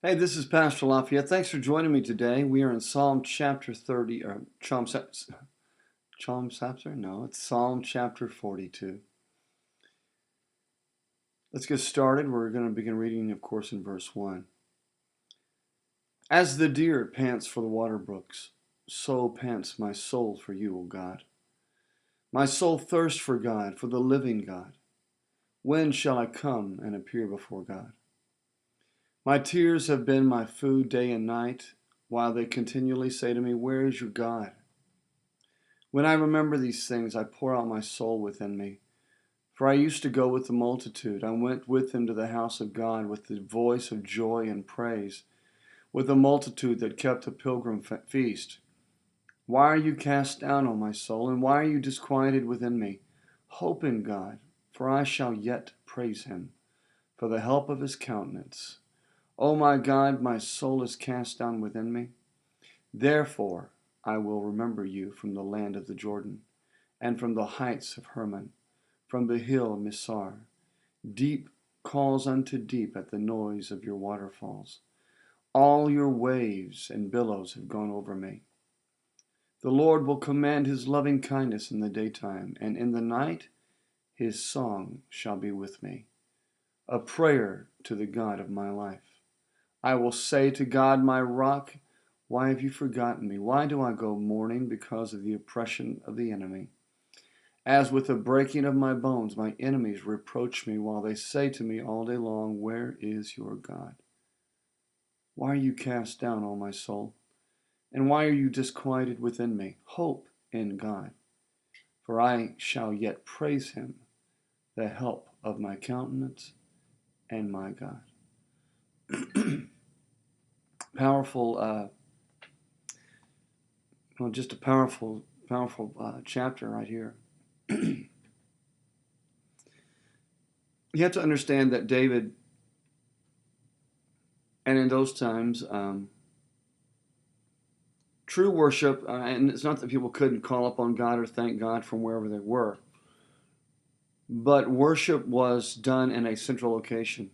Hey, this is Pastor Laf. Thanks for joining me today. We are in Psalm chapter 30, or Psalm chapter? No, it's Psalm chapter 42. Let's get started. We're going to begin reading, of course, in verse 1. As the deer pants for the water brooks, so pants my soul for you, O God. My soul thirsts for God, for the living God. When shall I come and appear before God? My tears have been my food day and night, while they continually say to me, Where is your God? When I remember these things, I pour out my soul within me. For I used to go with the multitude. I went with them to the house of God with the voice of joy and praise, with a multitude that kept a pilgrim feast. Why are you cast down, O my soul, and why are you disquieted within me? Hope in God, for I shall yet praise him, for the help of his countenance. O my God, my soul is cast down within me. Therefore I will remember you from the land of the Jordan, and from the heights of Hermon, from the hill of Mizar. Deep calls unto deep at the noise of your waterfalls. All your waves and billows have gone over me. The Lord will command his loving kindness in the daytime, and in the night his song shall be with me, a prayer to the God of my life. I will say to God, my rock, why have you forgotten me? Why do I go mourning because of the oppression of the enemy? As with the breaking of my bones, my enemies reproach me while they say to me all day long, Where is your God? Why are you cast down, O my soul? And why are you disquieted within me? Hope in God, for I shall yet praise him, the help of my countenance and my God. Powerful, just a powerful chapter right here. You have to understand that David, and in those times, true worship, and it's not that people couldn't call upon God or thank God from wherever they were, but worship was done in a central location.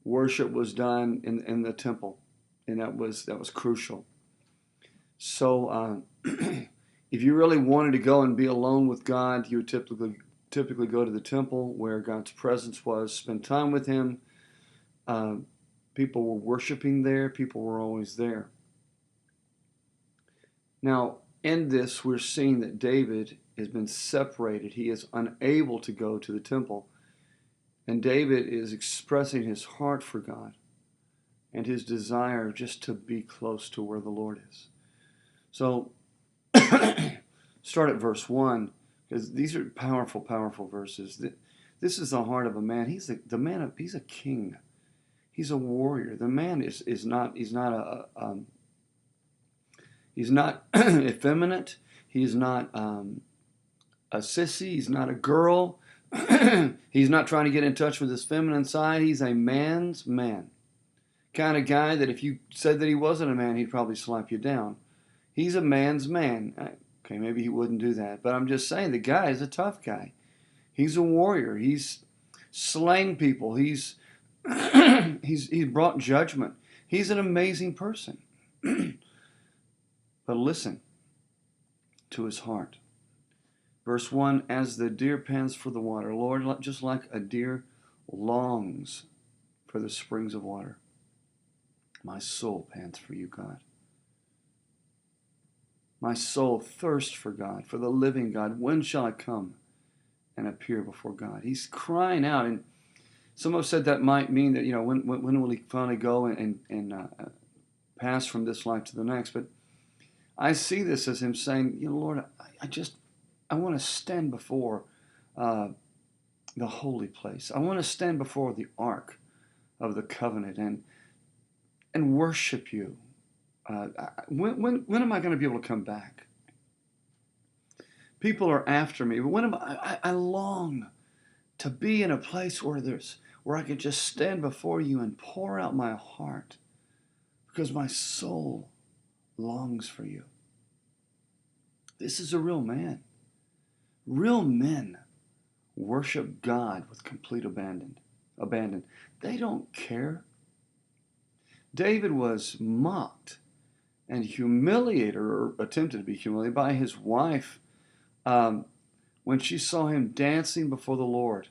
Worship was done in the temple, and that was crucial. So, if you really wanted to go and be alone with God, you would typically go to the temple where God's presence was, spend time with him. People were worshiping there. People were always there. Now, in this, we're seeing that David has been separated. He is unable to go to the temple. And David is expressing his heart for God and his desire just to be close to where the Lord is. So, start at verse 1, because these are powerful verses. This is the heart of a man. He's a king. He's a warrior. The man is not he's not effeminate. He's not a sissy. He's not a girl. He's not trying to get in touch with his feminine side. He's a man's man. Kind of guy that if you said that he wasn't a man, he'd probably slap you down. He's a man's man. Okay, maybe he wouldn't do that, but I'm just saying the guy is a tough guy. He's a warrior. He's slain people. He's brought judgment. He's an amazing person. But listen to his heart. Verse 1, as the deer pants for the water, Lord, just like a deer longs for the springs of water, my soul pants for you, God. My soul thirsts for God, for the living God. When shall I come and appear before God? He's crying out, and some have said that might mean that, when will he finally go and pass from this life to the next? But I see this as him saying, Lord, I want to stand before the holy place. I want to stand before the ark of the covenant and worship you. When am I going to be able to come back? People are after me, but when I long to be in a place where I can just stand before you and pour out my heart, because my soul longs for you. This is a real man. Real men worship God with complete abandon. They don't care David was mocked and humiliated, or attempted to be humiliated, by his wife when she saw him dancing before the Lord,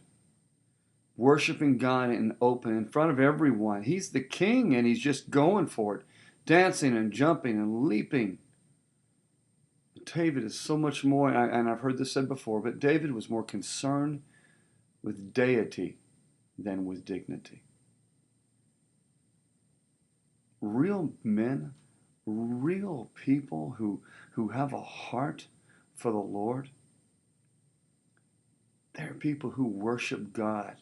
worshiping God in open, in front of everyone. He's the king, and he's just going for it, dancing and jumping and leaping. David is so much more, and I've heard this said before, but David was more concerned with deity than with dignity. Real men, real people who have a heart for the Lord, they're people who worship God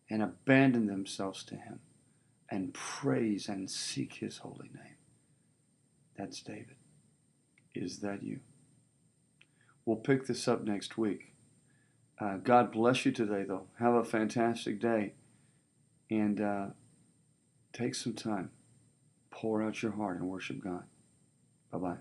and abandon themselves to Him and praise and seek His holy name. That's David. Is that you? We'll pick this up next week. God bless you today, though. Have a fantastic day. And take some time. Pour out your heart and worship God. Bye-bye.